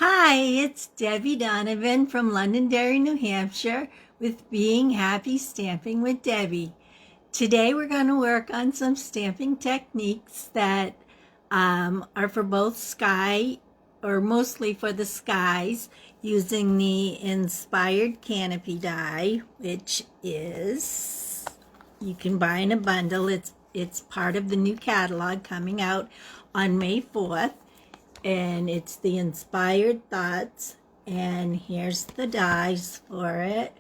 Hi, it's Debbie Donovan from Londonderry, New Hampshire with Being Happy Stamping with Debbie. Today we're going to work on some stamping techniques that are for both sky, or mostly for the skies, using the Inspired Canopy die, which is, you can buy in a bundle. It's part of the new catalog coming out on May 4th. And it's the Inspired Thoughts, and here's the dies for it,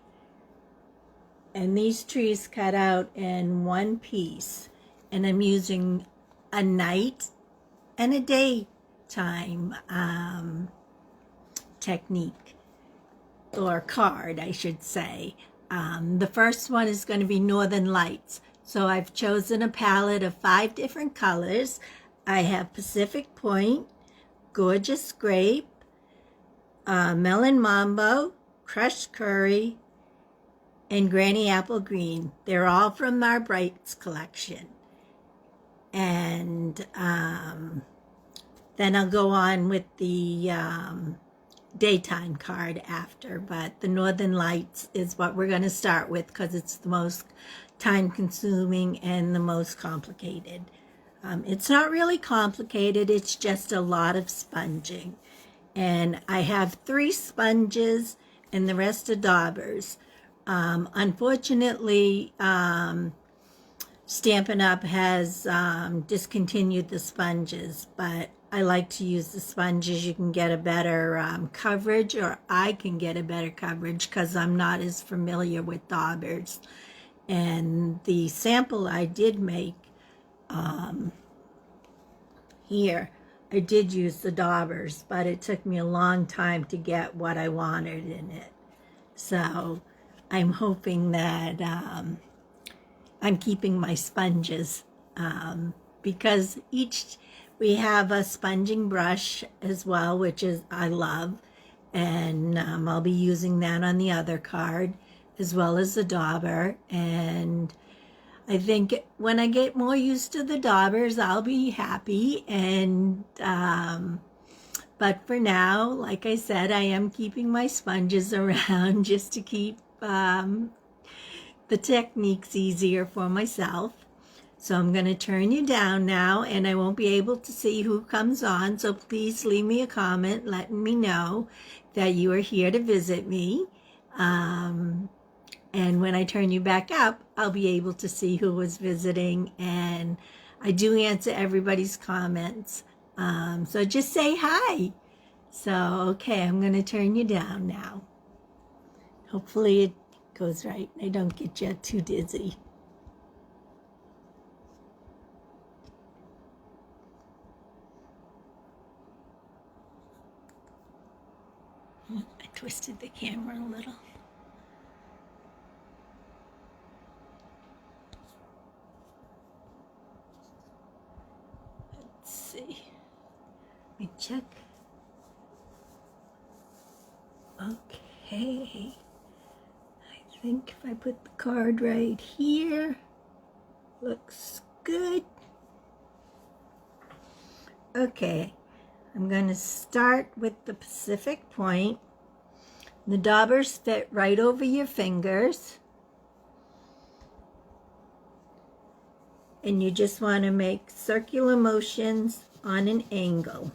and these trees cut out in one piece, and I'm using a night and a daytime technique, or card I should say. The first one is going to be Northern Lights, so I've chosen a palette of 5 different colors. I have Pacific Point, Gorgeous Grape, Melon Mambo, Crushed Curry, and Granny Apple Green. They're all from our Brights collection. And then I'll go on with the daytime card after, but the Northern Lights is what we're going to start with because it's the most time consuming and the most complicated. It's not really complicated, it's just a lot of sponging. And I have 3 sponges and the rest are daubers. Unfortunately, Stampin' Up! Has discontinued the sponges, but I like to use the sponges. You can get a better coverage, or I can get a better coverage because I'm not as familiar with daubers. And the sample I did make, here, I did use the daubers, but it took me a long time to get what I wanted in it. So I'm hoping that I'm keeping my sponges, because we have a sponging brush as well, which is I love, and I'll be using that on the other card as well as the dauber. And I think when I get more used to the daubers, I'll be happy. And but for now, like I said, I am keeping my sponges around just to keep the techniques easier for myself. So I'm going to turn you down now, and I won't be able to see who comes on. So please leave me a comment letting me know that you are here to visit me. And when I turn you back up, I'll be able to see who was visiting. And I do answer everybody's comments. So just say hi. So, okay, I'm going to turn you down now. Hopefully it goes right. I don't get you too dizzy. I twisted the camera a little. Let's see. Let me check. Okay. I think if I put the card right here, looks good. Okay, I'm going to start with the Pacific Point. The daubers fit right over your fingers. And you just want to make circular motions on an angle.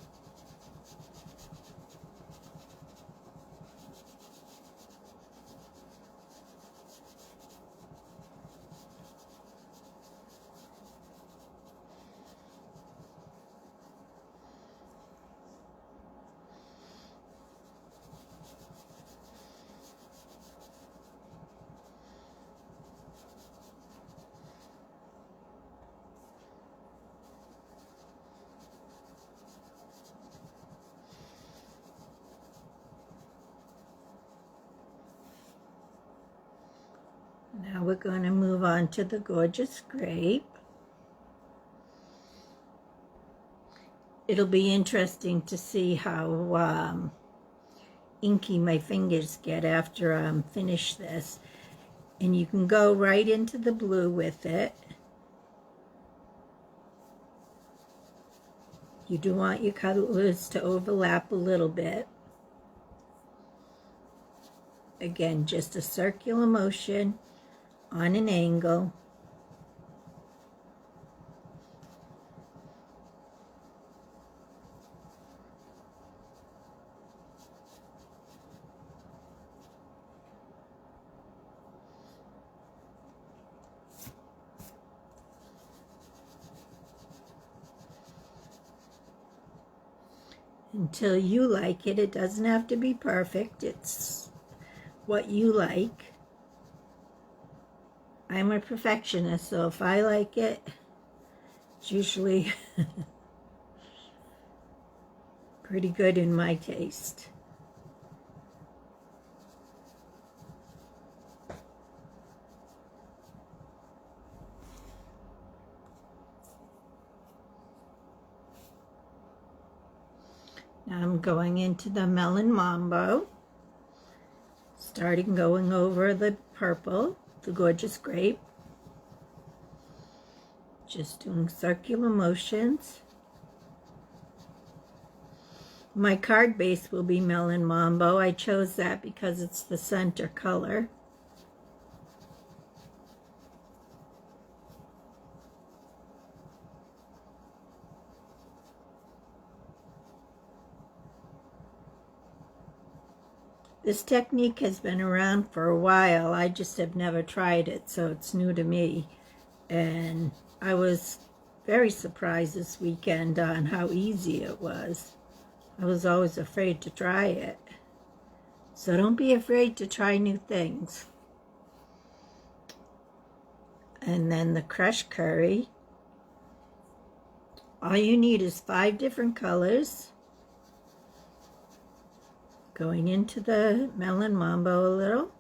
Now we're going to move on to the Gorgeous Grape. It'll be interesting to see how inky my fingers get after I finish this. And you can go right into the blue with it. You do want your colors to overlap a little bit. Again, just a circular motion on an angle. Until you like it. It doesn't have to be perfect. It's what you like. I'm a perfectionist, so if I like it, it's usually pretty good in my taste. Now I'm going into the Melon Mambo, starting going over the purple, the Gorgeous Grape, just doing circular motions. My card base will be Melon Mambo. I chose that because it's the center color. This technique has been around for a while. I just have never tried it, so it's new to me. And I was very surprised this weekend on how easy it was. I was always afraid to try it. So don't be afraid to try new things. And then the crushed curry. All you need is 5 different colors. Going into the Melon Mambo a little.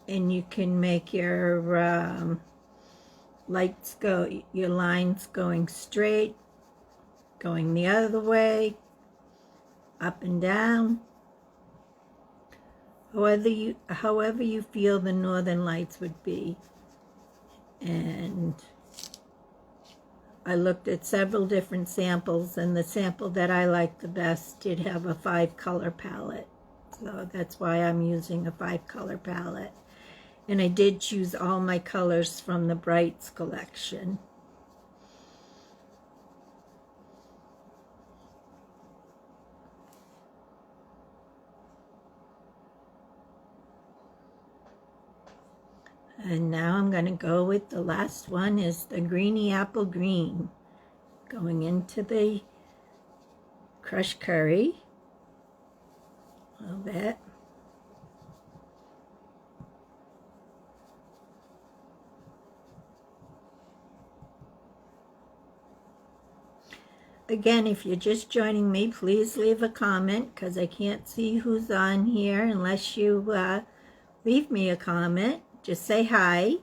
And you can make your lights go, your lines going straight, going the other way, up and down. However you feel the northern lights would be. And I looked at several different samples, and the sample that I liked the best did have a 5-color palette. So that's why I'm using a 5-color palette. And I did choose all my colors from the Brights collection. And now I'm going to go with the last one is the Greeny Apple Green. Going into the crushed curry. A little bit. Again, if you're just joining me, please leave a comment because I can't see who's on here unless you leave me a comment. Just say hi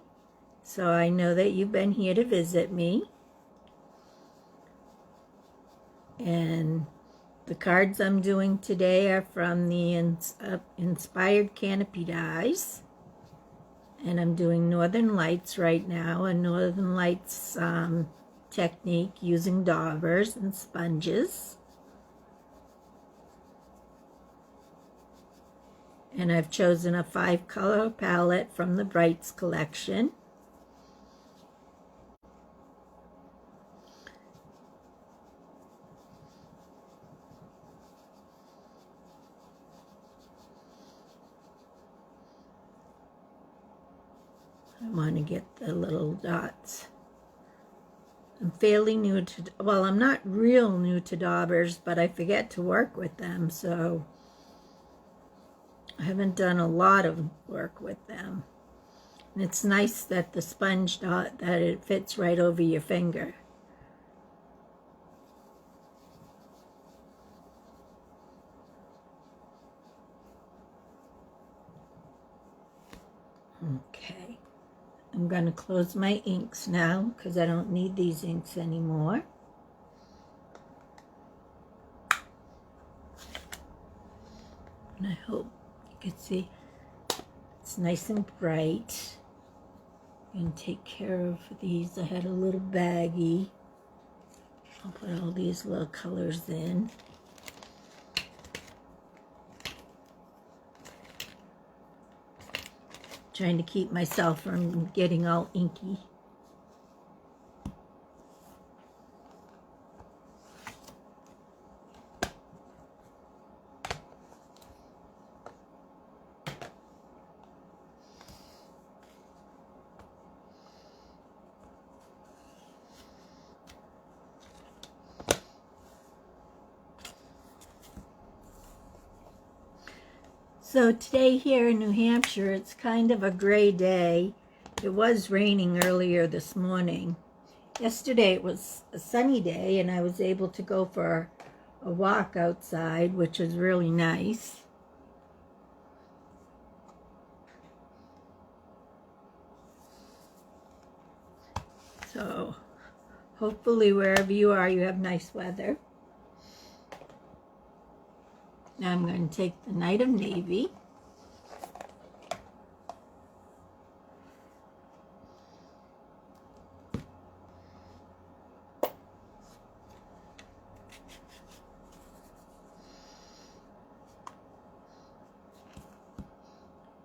so I know that you've been here to visit me. And the cards I'm doing today are from the Inspired Canopy dies. And I'm doing Northern Lights right now, a Northern Lights technique using daubers and sponges. And I've chosen a 5-color palette from the Brights collection. I want to get the little dots. I'm fairly new to, well, I'm not real new to daubers, but I forget to work with them, so I haven't done a lot of work with them. And it's nice that the sponge dot, that it fits right over your finger. Okay. I'm going to close my inks now because I don't need these inks anymore. And I hope you can see it's nice and bright. I'm going to take care of these. I had a little baggie. I'll put all these little colors in. Trying to keep myself from getting all inky. So today here in New Hampshire, it's kind of a gray day. It was raining earlier this morning. Yesterday it was a sunny day and I was able to go for a walk outside, which is really nice. So hopefully wherever you are, you have nice weather. Now I'm going to take the Night of Navy.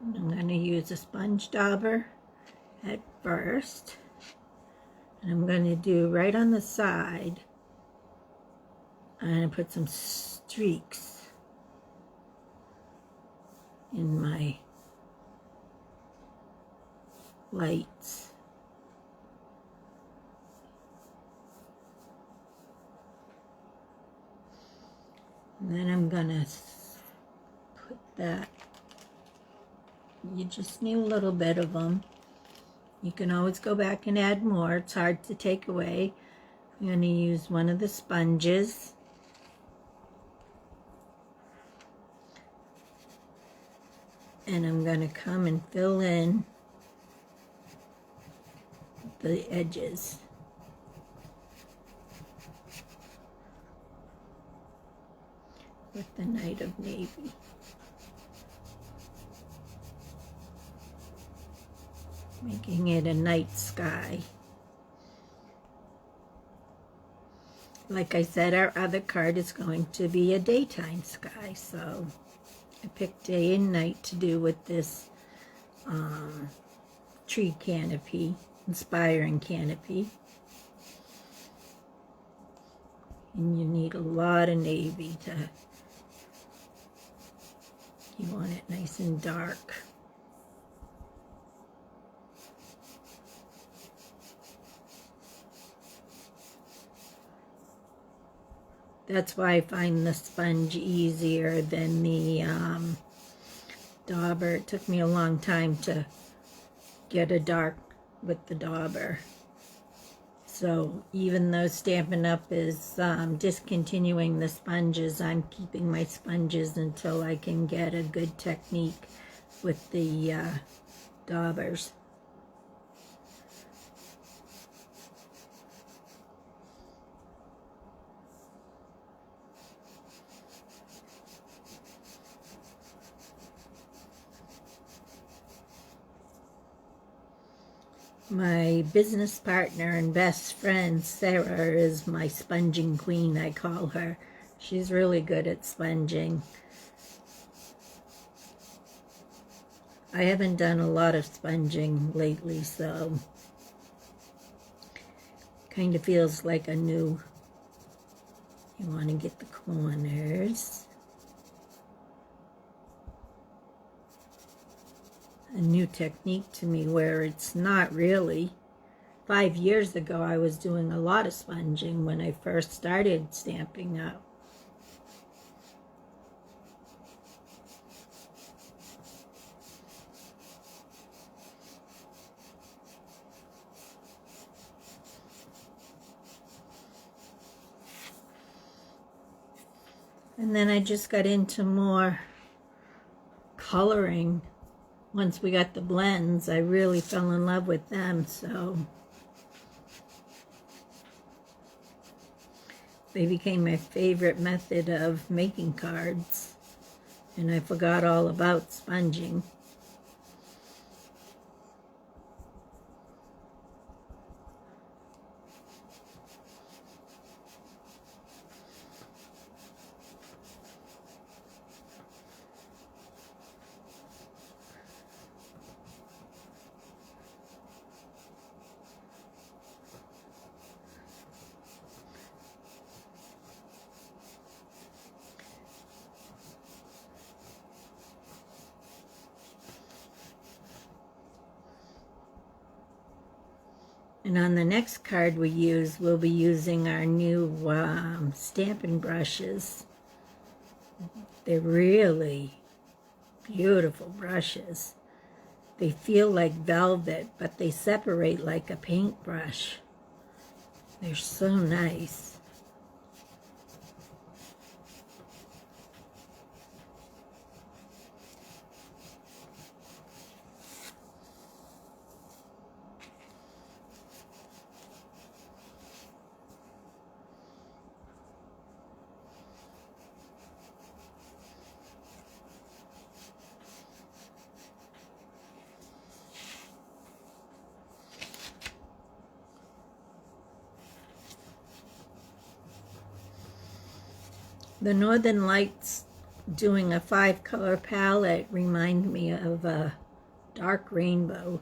And I'm going to use a sponge dauber at first. And I'm going to do right on the side. I'm going to put some streaks in my lights. And then I'm gonna put that, you just need a little bit of them. You can always go back and add more, it's hard to take away. I'm gonna use one of the sponges. And I'm going to come and fill in the edges. With the Night of Navy. Making it a night sky. Like I said, our other card is going to be a daytime sky, so I picked day and night to do with this tree canopy, Inspired Canopy. And you need a lot of navy to, you want it nice and dark. That's why I find the sponge easier than the dauber. It took me a long time to get a dark with the dauber. So even though Stampin' Up! Is discontinuing the sponges, I'm keeping my sponges until I can get a good technique with the daubers. My business partner and best friend, Sarah, is my sponging queen, I call her. She's really good at sponging. I haven't done a lot of sponging lately, so kind of feels like a new, you want to get the corners. A new technique to me where it's not really. 5 years ago I was doing a lot of sponging when I first started Stampin' Up. And then I just got into more coloring. Once we got the blends, I really fell in love with them, so they became my favorite method of making cards, and I forgot all about sponging. And on the next card we'll be using our new Stampin' brushes. They're really beautiful brushes. They feel like velvet, but they separate like a paintbrush. They're so nice. The Northern Lights doing a 5-color palette remind me of a dark rainbow.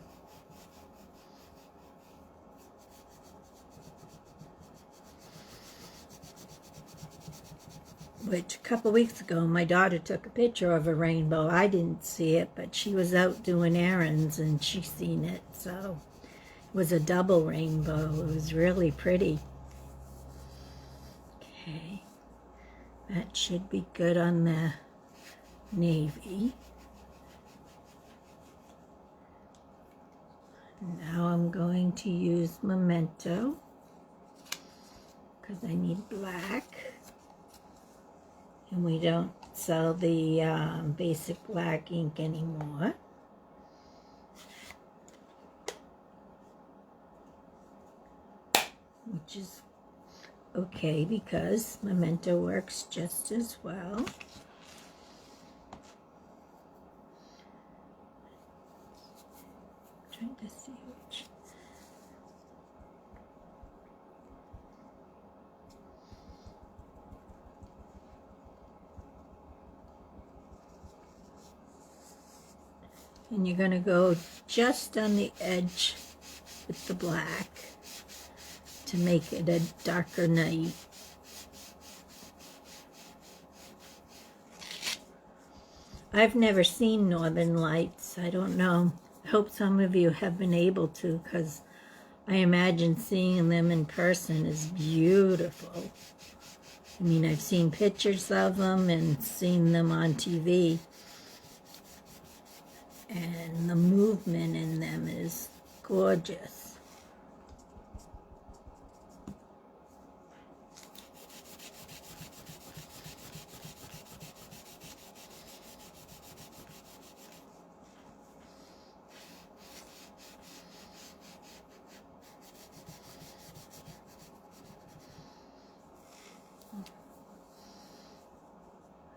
Which a couple weeks ago my daughter took a picture of a rainbow. I didn't see it, but she was out doing errands and she seen it. So it was a double rainbow. It was really pretty. Okay. That should be good on the navy. Now I'm going to use Memento because I need black. And we don't sell the basic black ink anymore. Which is okay because Memento works just as well. I'm trying to see which. And you're going to go just on the edge with the black to make it a darker night. I've never seen Northern Lights. I don't know. I hope some of you have been able to, because I imagine seeing them in person is beautiful. I mean, I've seen pictures of them and seen them on TV. And the movement in them is gorgeous.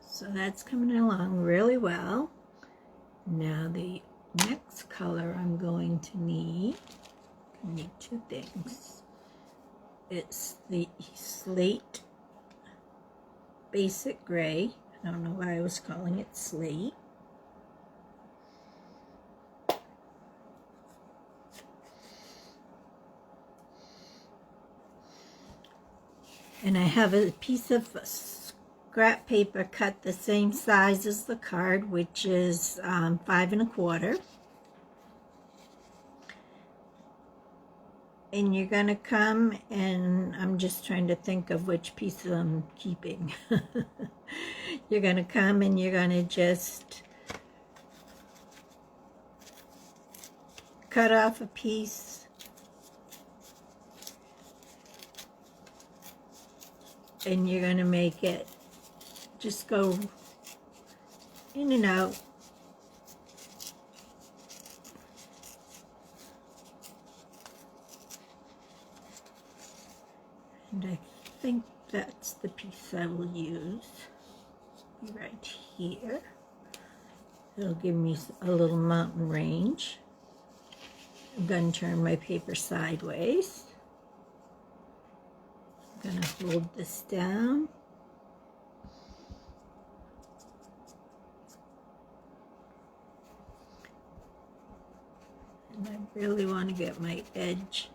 So that's coming along really well. Now the next color I'm going to need, I need two things. It's the slate basic gray. I don't know why I was calling it slate. And I have a piece of scrap paper cut the same size as the card, which is 5 1/4. And you're going to come, and I'm just trying to think of which piece I'm keeping. You're going to come and you're going to just cut off a piece and you're going to make it just go in and out. And I think that's the piece I will use right here. It'll give me a little mountain range. I'm going to turn my paper sideways. I'm going to hold this down. And I really want to get my edge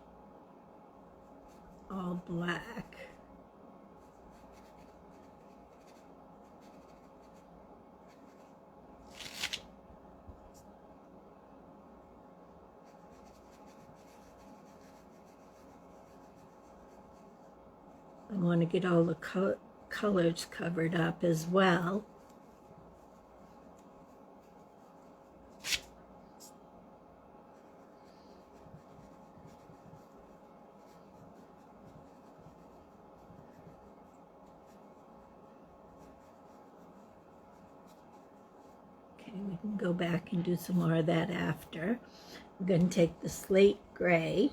all black. I want to get all the colors covered up as well. We can go back and do some more of that after. I'm going to take the slate gray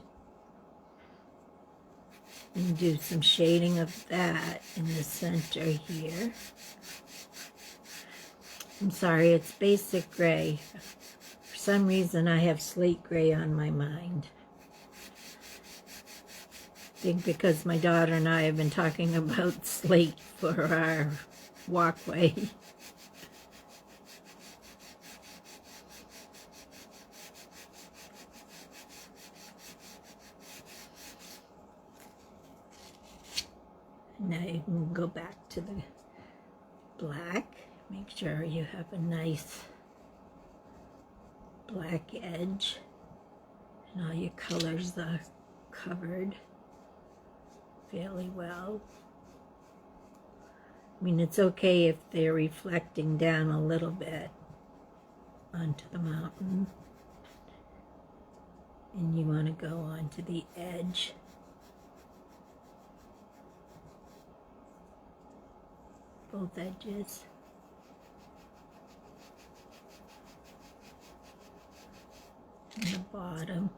and do some shading of that in the center here. I'm sorry, it's basic gray. For some reason, I have slate gray on my mind. I think because my daughter and I have been talking about slate for our walkway. Now you can go back to the black. Make sure you have a nice black edge and all your colors are covered fairly well. I mean, it's okay if they're reflecting down a little bit onto the mountain and you want to go onto the edge. Both edges. And the bottom.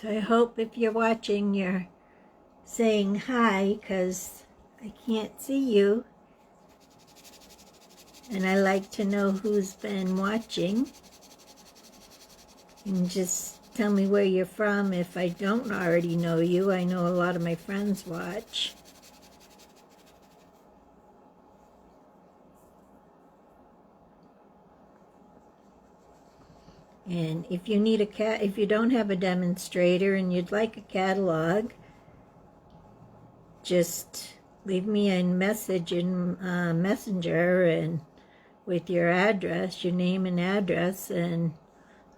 So I hope if you're watching, you're saying hi, because I can't see you. And I like to know who's been watching. And just tell me where you're from if I don't already know you. I know a lot of my friends watch. And if you need if you don't have a demonstrator and you'd like a catalog, just leave me a message in Messenger and with your address, your name and address, and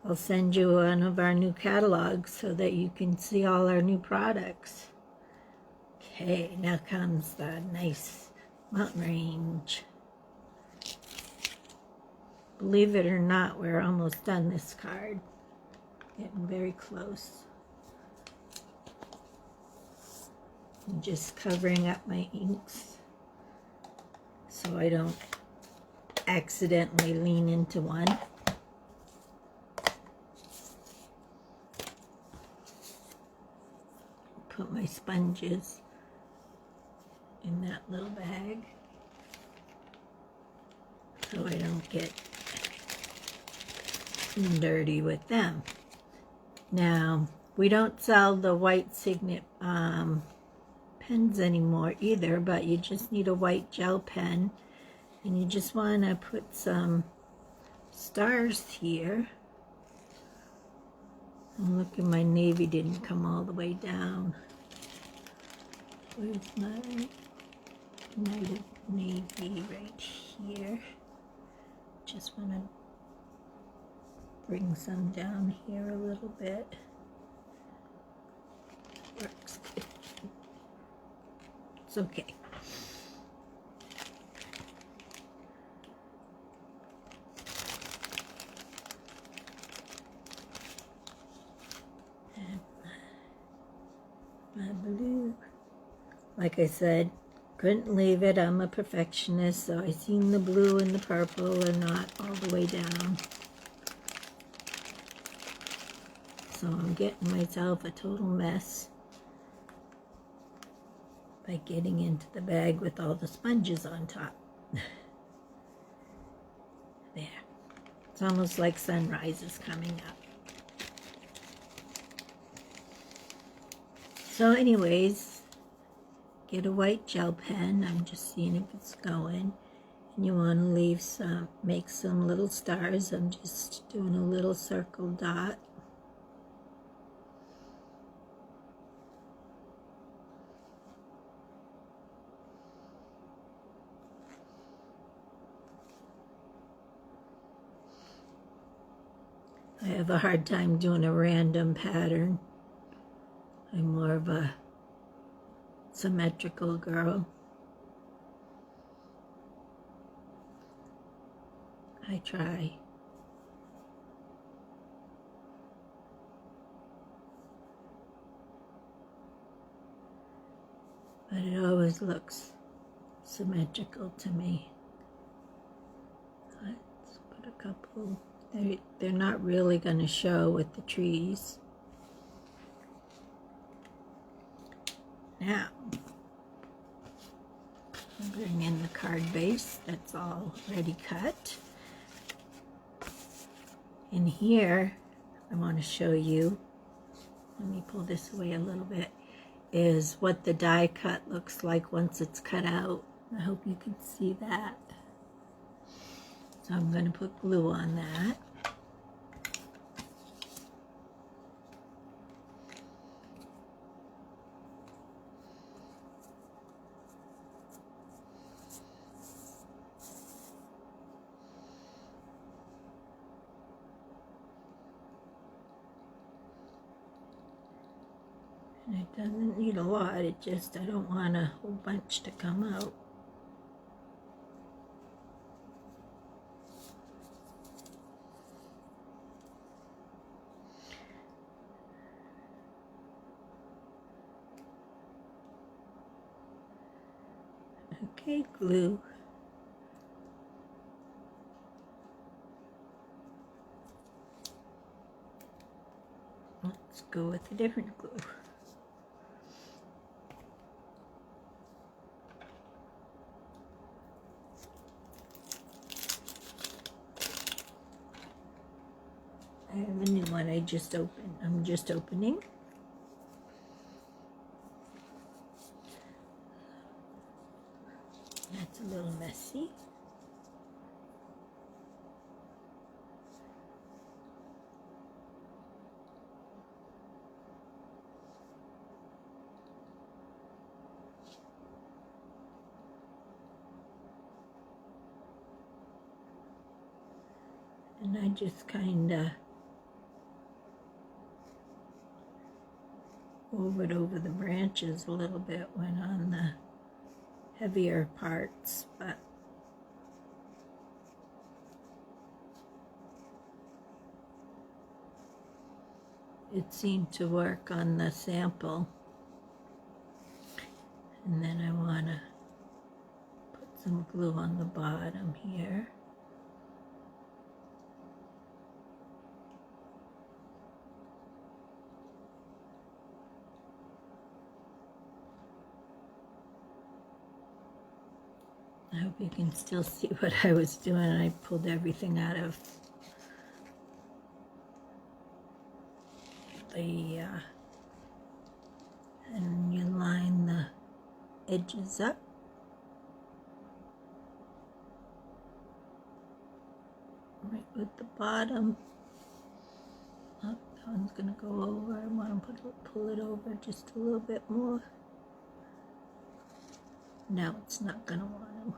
I'll send you one of our new catalogs so that you can see all our new products. Okay, now comes the nice mountain range. Believe it or not, we're almost done this card. Getting very close. I'm just covering up my inks so I don't accidentally lean into one. Put my sponges in that little bag so I don't get dirty with them. Now, we don't sell the white Signet pens anymore either, but you just need a white gel pen, and you just want to put some stars here. And look, at my navy didn't come all the way down. Where's my navy? Right here. Just want to bring some down here a little bit. Works good. It's okay. And my blue. Like I said, couldn't leave it. I'm a perfectionist, so I seen the blue and the purple and not all the way down. So I'm getting myself a total mess by getting into the bag with all the sponges on top. There. It's almost like sunrise is coming up. So anyways, get a white gel pen. I'm just seeing if it's going. And you want to leave some, make some little stars. I'm just doing a little circle dot. I have a hard time doing a random pattern. I'm more of a symmetrical girl. I try. But it always looks symmetrical to me. Let's put a couple. They're not really going to show with the trees. Now, I'll bring in the card base that's already cut. In here, I want to show you, let me pull this away a little bit, is what the die cut looks like once it's cut out. I hope you can see that. So I'm going to put glue on that. And it doesn't need a lot, it just, I don't want a whole bunch to come out. Okay, glue. Let's go with a different glue. I have a new one I just opened. I'm just opening. That's a little messy. And I just kind of hovered over the branches a little bit, went on the heavier parts, but it seemed to work on the sample. And then I want to put some glue on the bottom here. I hope you can still see what I was doing. I pulled everything out of the, and you line the edges up. Right with the bottom. Oh, that one's going to go over. I want to pull it over just a little bit more. Now it's not going to want to.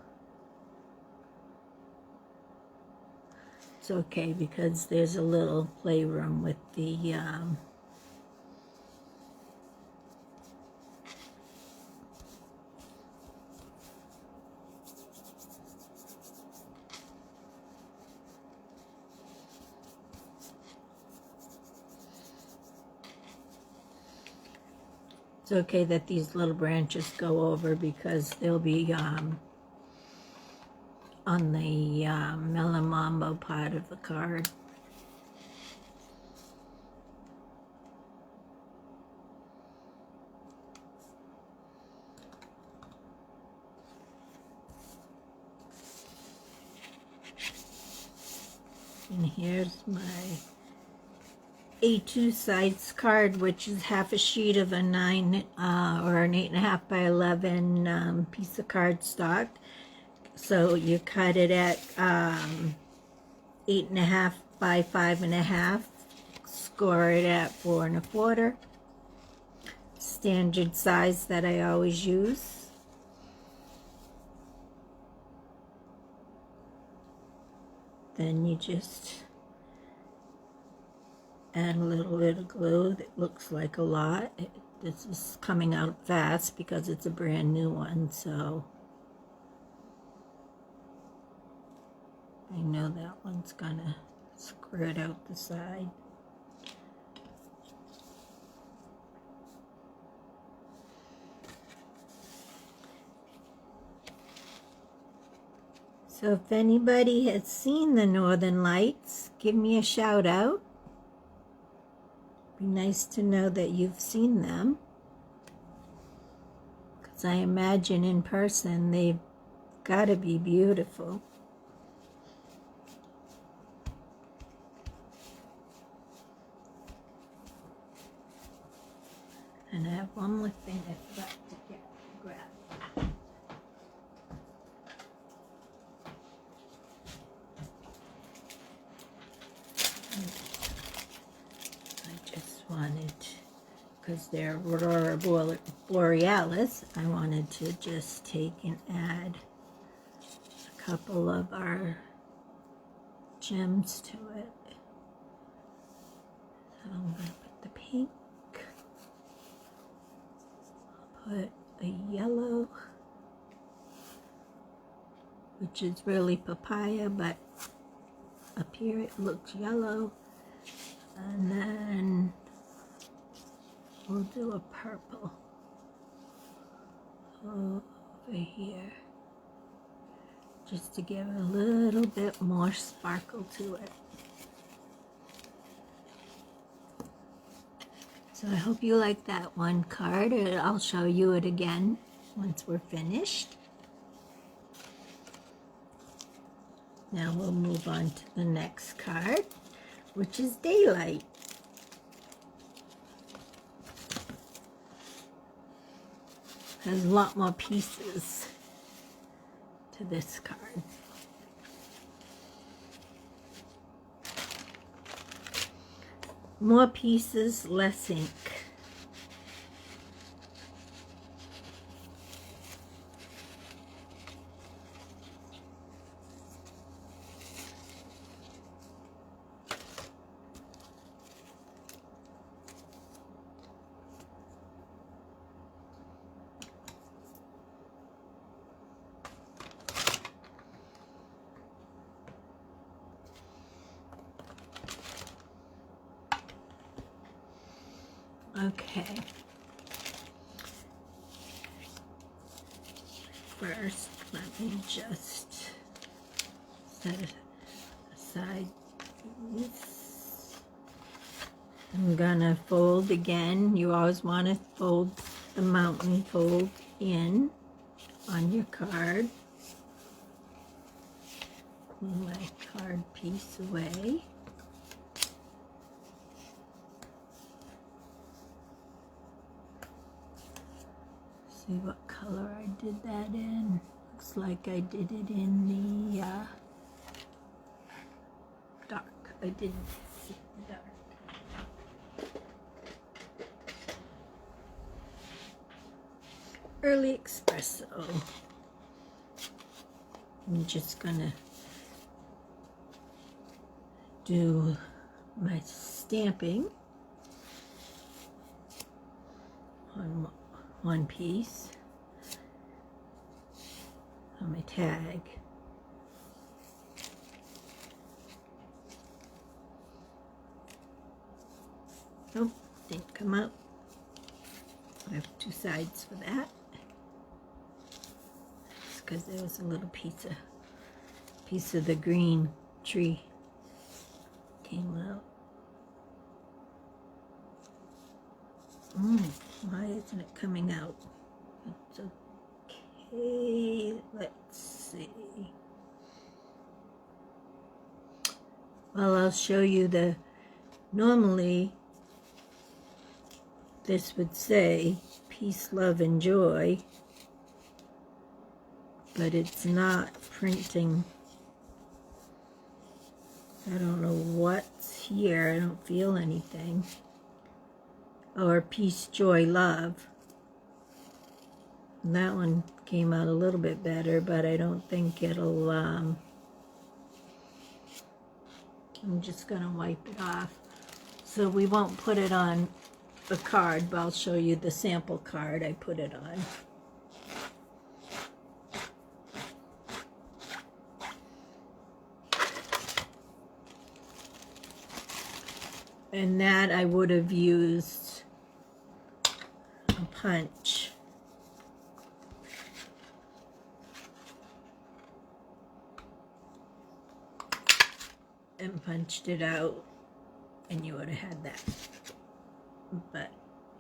It's okay because there's a little playroom with the it's okay that these little branches go over because they'll be on the Mellow Mambo part of the card. And here's my A2 size card, which is half a sheet of a 9 or an 8.5 by 11 piece of cardstock. So you cut it at 8.5 by 5.5, score it at 4 1/4, standard size that I always use. Then you just add a little bit of glue that looks like a lot. This is coming out fast because it's a brand new one, so I know that one's gonna squirt out the side. So if anybody has seen the Northern Lights, give me a shout out. Be nice to know that you've seen them, because I imagine in person they've got to be beautiful. And I have one more thing I forgot to grab. I just wanted, because they're Aurora Borealis, I wanted to just take and add a couple of our gems to it. So I'm going to put the pink. Put a yellow, which is really papaya, but up here it looks yellow. And then we'll do a purple over here, just to give a little bit more sparkle to it. So I hope you like that one card. I'll show you it again once we're finished. Now we'll move on to the next card, which is Daylight. There's a lot more pieces to this card. More pieces, less ink. Okay. First, let me just set aside these. I'm gonna fold again. You always want to fold the mountain fold in on your card. Move my card piece away. See what color I did that in. Looks like I did it in the dark. I didn't see the dark. Early espresso. I'm just gonna do my stamping on one piece on my tag. Nope, didn't come out. I have two sides for that. It's because there was a little piece of the green tree came out. Why isn't it coming out? It's okay. Let's see. Well, I'll show you the Normally, this would say peace, love, and joy, but it's not printing. I don't know what's here. I don't feel anything. Or peace, joy, love. And that one came out a little bit better, but I don't think it'll, I'm just going to wipe it off. So we won't put it on the card, but I'll show you the sample card I put it on. And that I would have used a punch. And punched it out, and you would have had that. But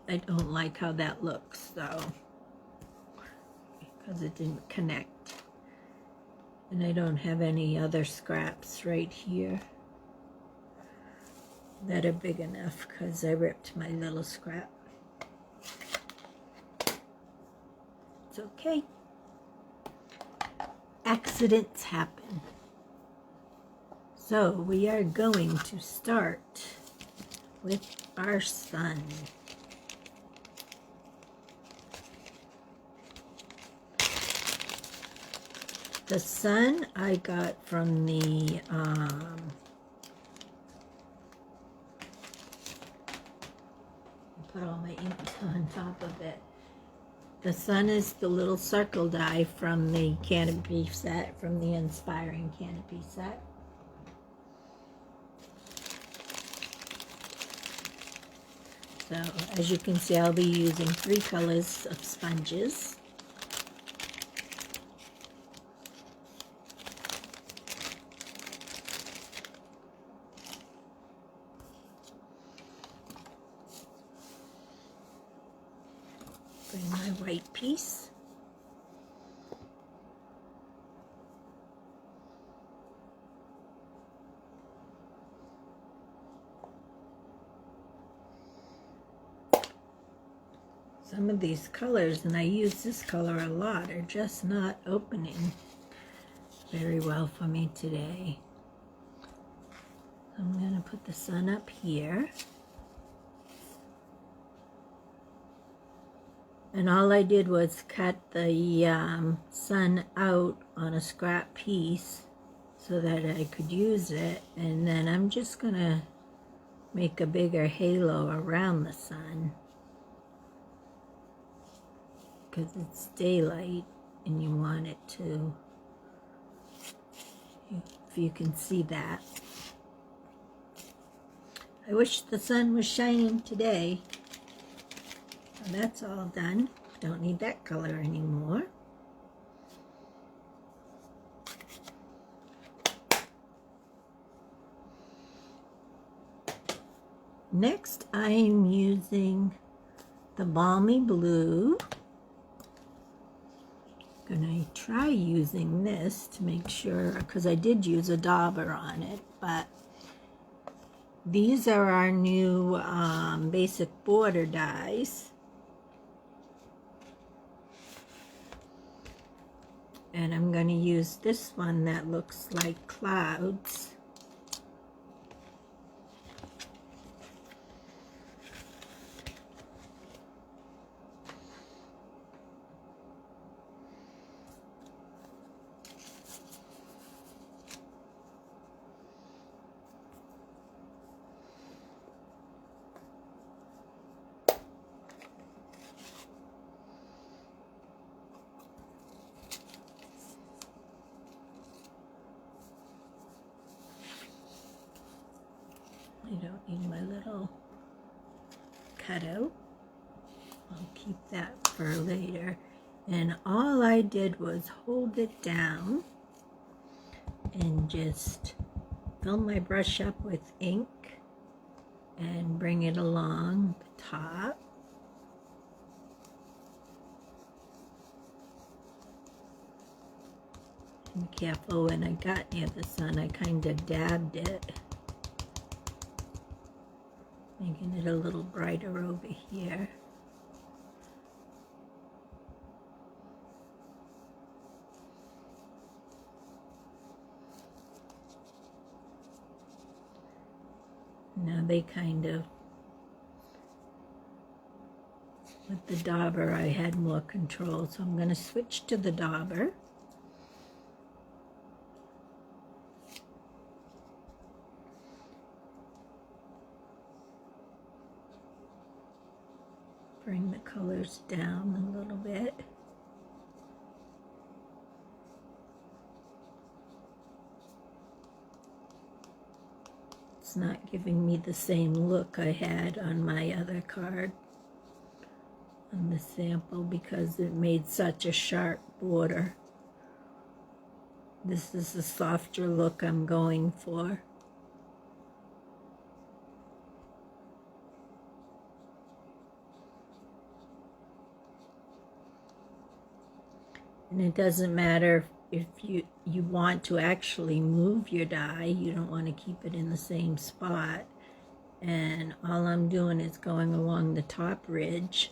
I don't like how that looks, though, because it didn't connect. And I don't have any other scraps right here that are big enough, because I ripped my little scrap. It's okay. Accidents happen. So we are going to start with our sun. The sun I got from the put all my ink on top of it. The sun is the little circle die from the Canopy set, from the Inspired Canopy set. So, as you can see, I'll be using 3 colors of sponges. Bring my white piece. Some of these colors, and I use this color a lot, are just not opening very well for me today. I'm going to put the sun up here. And all I did was cut the sun out on a scrap piece so that I could use it. And then I'm just going to make a bigger halo around the sun, because it's daylight and you want it to, if you can see that. I wish the sun was shining today. So that's all done. Don't need that color anymore. Next, I'm using the Balmy Blue. Gonna try using this to make sure, because I did use a dauber on it, but these are our new basic border dies. And I'm going to use this one that looks like clouds. I don't need my little cutout. I'll keep that for later. And all I did was hold it down and just fill my brush up with ink and bring it along the top. Be careful, when I got near the sun, I kind of dabbed it. making it a little brighter over here. Now they kind of, with the dauber I had more control, so I'm going to switch to the dauber. Bring the colors down a little bit. It's not giving me the same look I had on my other card, on the sample, because it made such a sharp border. This is the softer look I'm going for. And it doesn't matter if you want to actually move your die, you don't want to keep it in the same spot. And all I'm doing is going along the top ridge.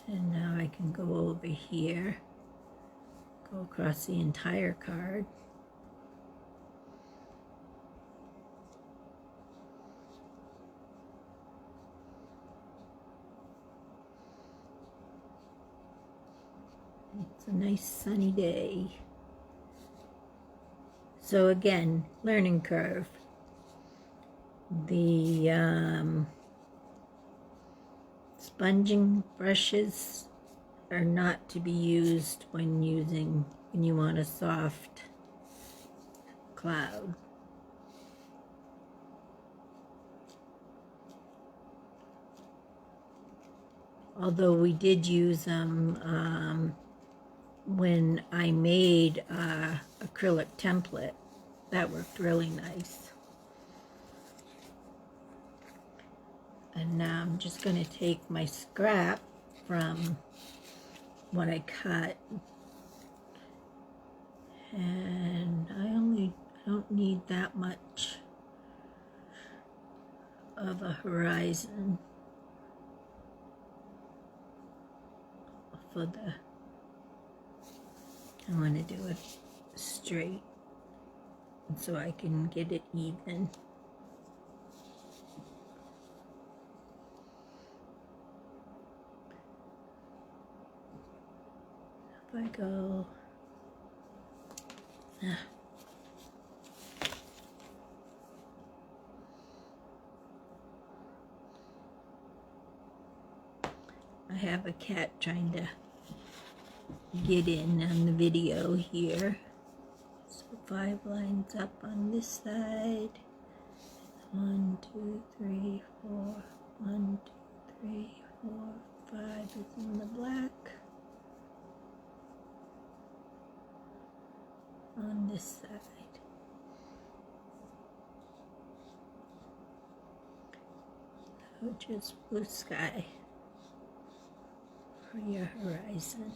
And now I can go over here, go across the entire card. It's a nice sunny day. So again, learning curve. The sponging brushes are not to be used when you want a soft cloud. Although we did use them when I made acrylic template, that worked really nice. And now I'm just going to take my scrap from what I cut, and I don't need that much of a horizon for the, I want to do it straight so I can get it even. If I go, I have a cat trying to get in on the video here. So 5 lines up on this side. 1, 2, 3, 4. 1, 2, 3, 4, 5 is in the black. On this side. So just blue sky for your horizon.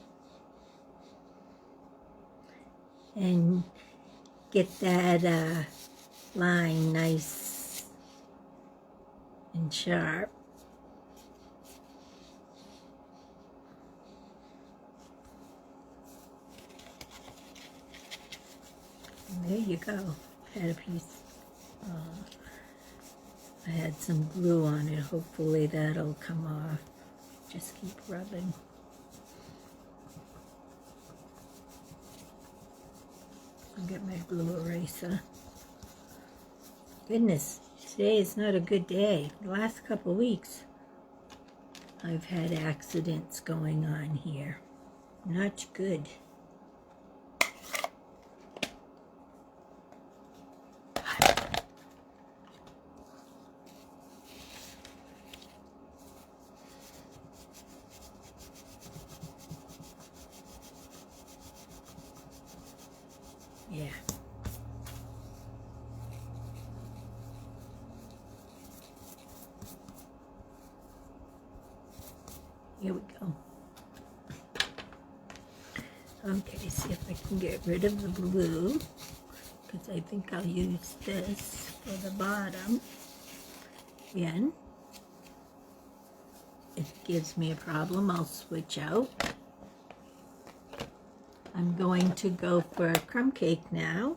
And get that line nice and sharp. And there you go. Had a piece. I had some glue on it. Hopefully that'll come off. Just keep rubbing. I'll get my glue eraser. Goodness, today is not a good day. The last couple weeks, I've had accidents going on here. Not good. Yeah. Here we go. Okay, see if I can get rid of the blue. because I think I'll use this for the bottom. Again, it gives me a problem, I'll switch out. I'm going to go for a crumb cake now.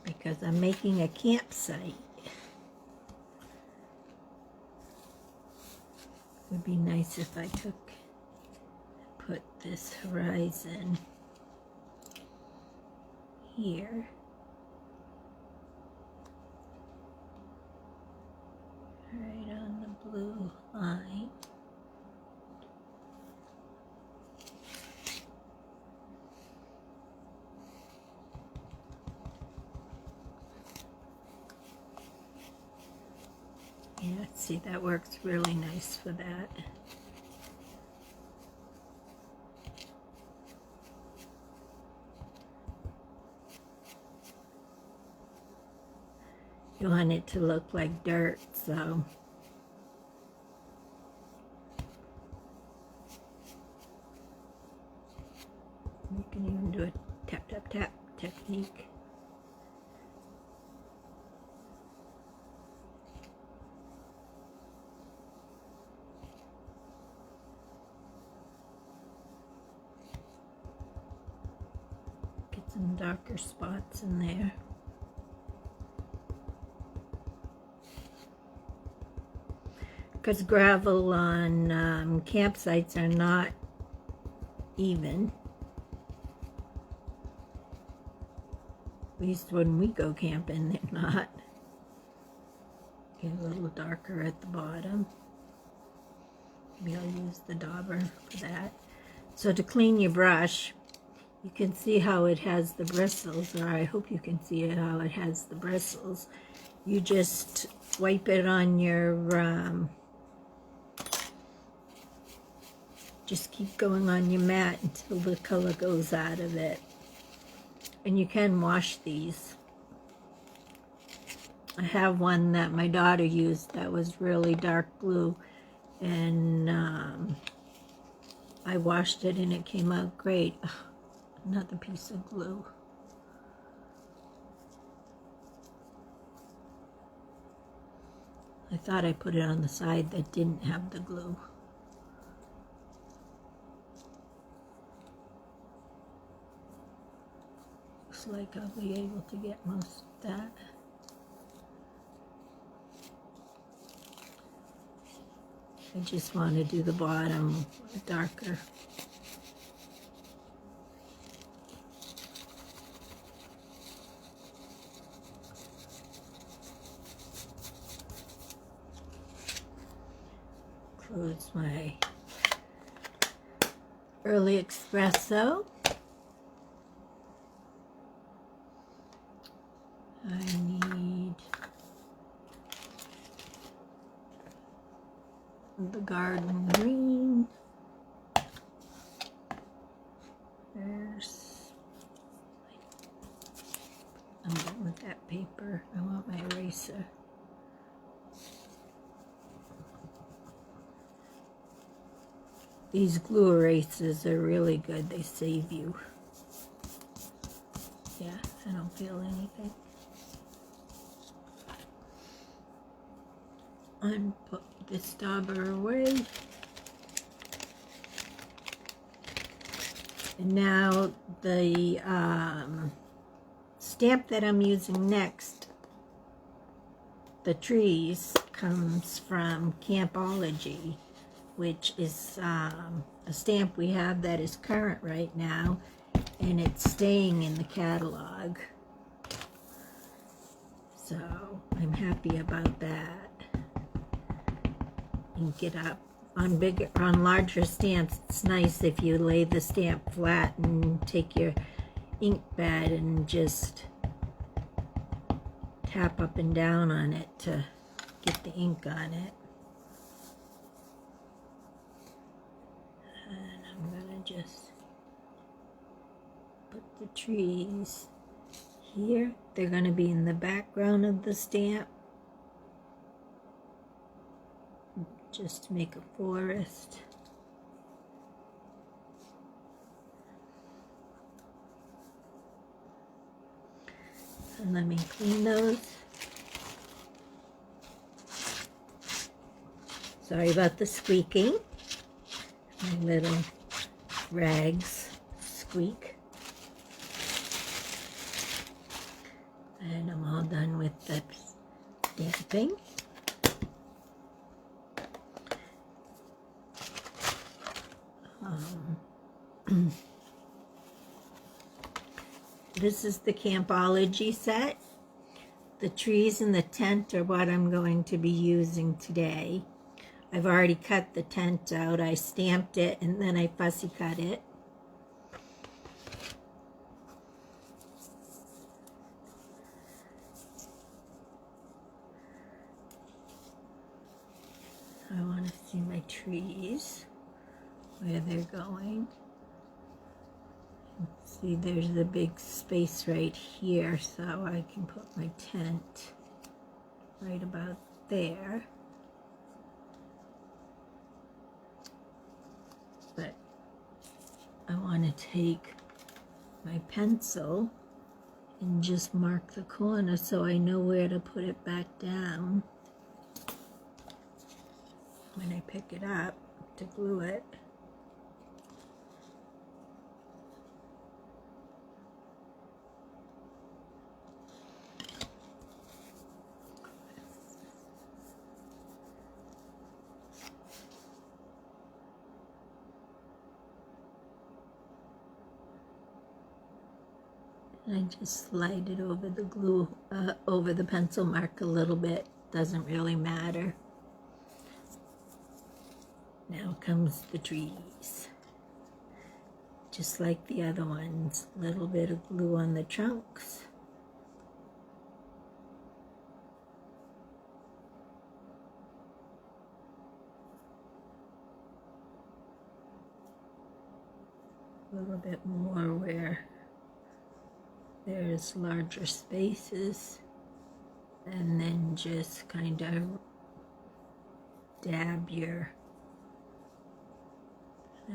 Because I'm making a campsite. It would be nice if I put this horizon here. Right on the blue line. Yeah, see, that works really nice for that. You want it to look like dirt, so you can even do a tap, tap, tap technique. Get some darker spots in there. Because gravel on campsites are not even. At least when we go camping, they're not. Get a little darker at the bottom. Maybe I'll use the dauber for that. So to clean your brush, you can see how it has the bristles, or I hope you can see how it has the bristles. You just wipe it on your, just keep going on your mat until the color goes out of it. And you can wash these. I have one that my daughter used that was really dark blue, and I washed it and it came out great. Ugh, another piece of glue. I thought I put it on the side that didn't have the glue. Looks like I'll be able to get most of that. I just want to do the bottom darker. Close my early espresso. I need the garden green. I'm done with that paper. I want my eraser. These glue erasers are really good. They save you. Yeah, I don't feel anything. And put this dauber away. And now the stamp that I'm using next, the trees, comes from Campology, which is a stamp we have that is current right now, and it's staying in the catalog. So I'm happy about that. And get up on larger stamps. It's nice if you lay the stamp flat and take your ink pad and just tap up and down on it to get the ink on it. And I'm gonna just put the trees here. They're gonna be in the background of the stamp, just to make a forest. And let me clean those. Sorry about the squeaking. My little rags squeak. And I'm all done with the stamping. This is the Campology set. The trees in the tent are what I'm going to be using today. I've already cut the tent out. I stamped it and then I fussy cut it. I want to see my trees, where they're going. See, there's a big space right here, so I can put my tent right about there. But I want to take my pencil and just mark the corner so I know where to put it back down when I pick it up to glue it. I just slide it over the glue, over the pencil mark a little bit. Doesn't really matter. Now comes the trees. Just like the other ones, a little bit of glue on the trunks. A little bit more where there's larger spaces, and then just kind of dab your,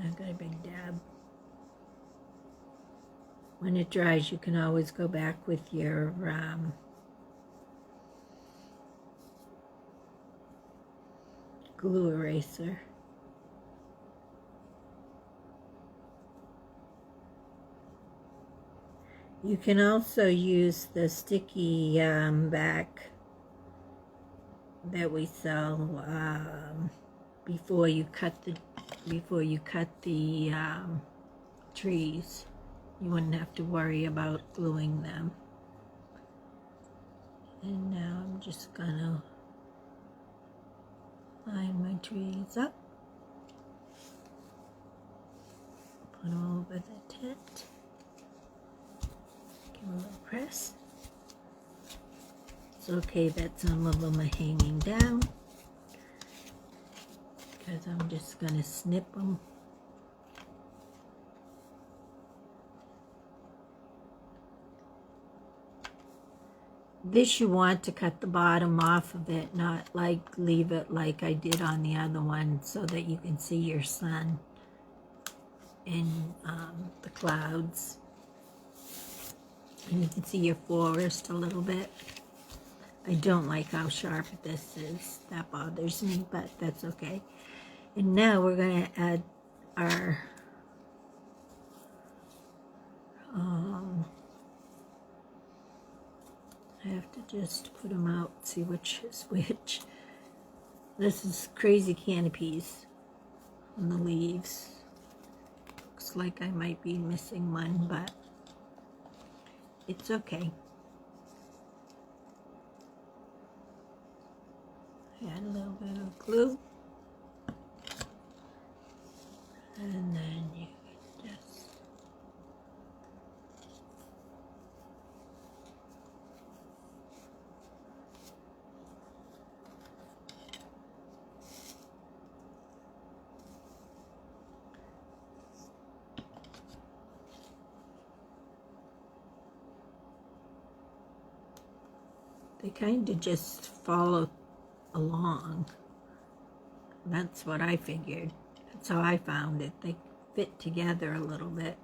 I've got a big dab. When it dries, you can always go back with your glue eraser. You can also use the sticky back that we sell before you cut the trees. You wouldn't have to worry about gluing them. And now I'm just gonna line my trees up, put them over the tent. Give a little press. It's okay that some of them are hanging down because I'm just going to snip them. This you want to cut the bottom off of it, not like leave it like I did on the other one, so that you can see your sun in the clouds. And you can see your forest a little bit. I don't like how sharp this is. That bothers me, but that's okay. And now we're going to add our I have to just put them out, see which is which. This is Crazy Canopies on the leaves. Looks like I might be missing one, but it's okay. Add a little bit of glue. And then you can just they kind of just follow along. That's what I figured. That's how I found it. They fit together a little bit.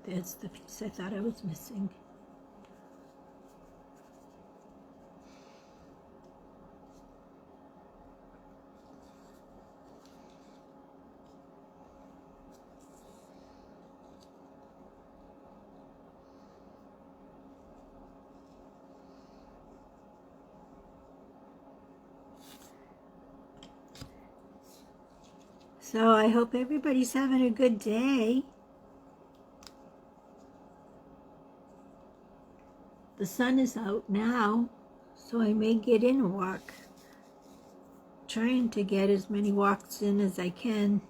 There's the piece I thought I was missing. So I hope everybody's having a good day. The sun is out now, so I may get in a walk. Trying to get as many walks in as I can.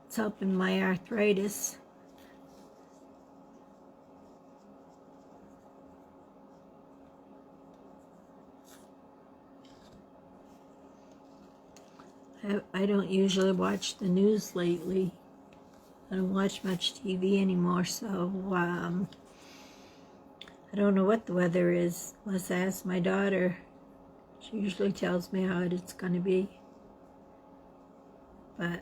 It's helping my arthritis. I don't usually watch the news lately. I don't watch much TV anymore, so I don't know what the weather is unless I ask my daughter. She usually tells me how it's going to be. But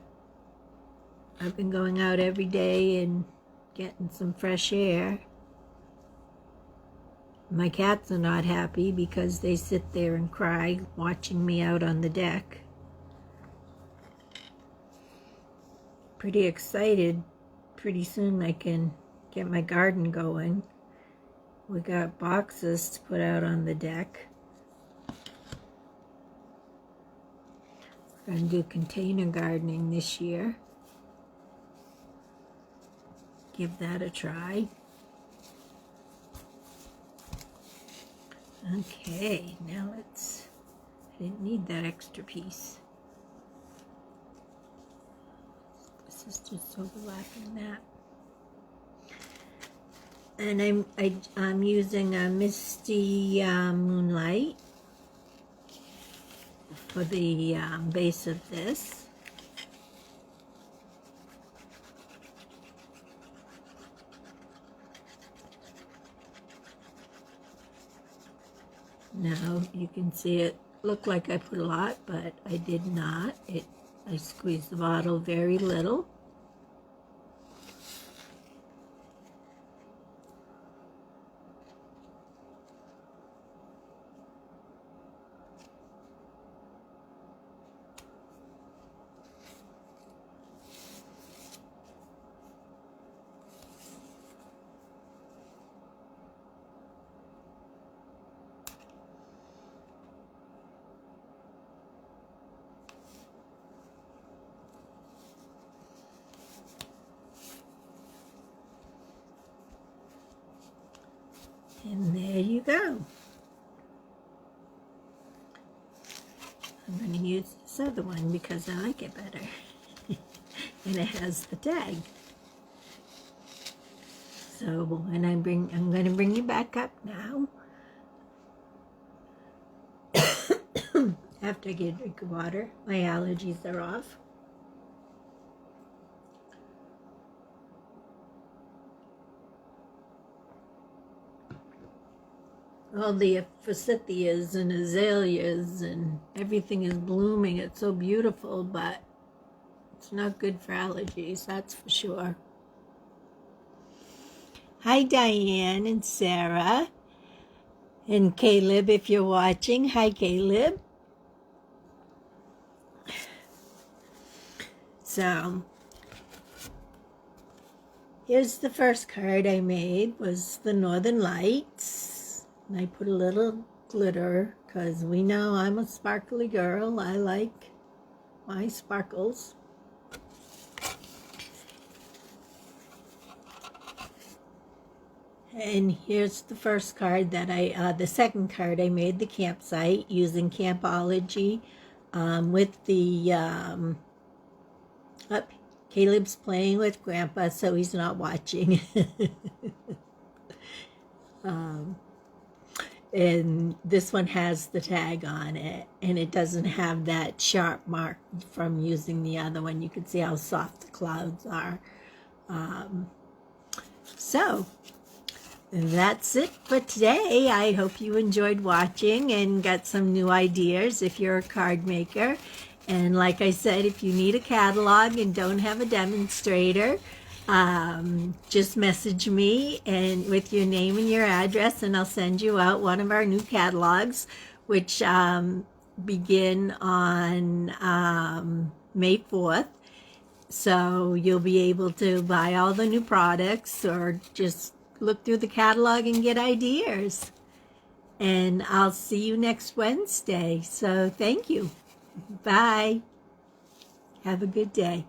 I've been going out every day and getting some fresh air. My cats are not happy because they sit there and cry watching me out on the deck. Pretty excited. Pretty soon I can get my garden going. We got boxes to put out on the deck. We're going to do container gardening this year. Give that a try. Okay, now let's, I didn't need that extra piece. This is just overlapping that. And I'm using a Misty Moonlight for the base of this. Now you can see it looked like I put a lot, but I did not. I squeezed the bottle very little. And there you go. I'm going to use this other one because I like it better. And it has the tag. So when I'm going to bring you back up now. After I get a drink of water, my allergies are off. All the forsythias and azaleas and everything is blooming. It's so beautiful, but it's not good for allergies, that's for sure. Hi, Diane and Sarah. And Caleb, if you're watching. Hi, Caleb. So, here's the first card I made, was the Northern Lights. And I put a little glitter because we know I'm a sparkly girl. I like my sparkles. And here's the first card that the second card I made, the campsite, using Campology with the, Caleb's playing with Grandpa, so he's not watching. And this one has the tag on it, and it doesn't have that sharp mark from using the other one. You can see how soft the clouds are. So that's it for today. I hope you enjoyed watching and got some new ideas if you're a card maker. And like I said, if you need a catalog and don't have a demonstrator, just message me and with your name and your address, and I'll send you out one of our new catalogs, which begin on May 4th. So you'll be able to buy all the new products or just look through the catalog and get ideas. And I'll see you next Wednesday. So thank you. Bye. Have a good day.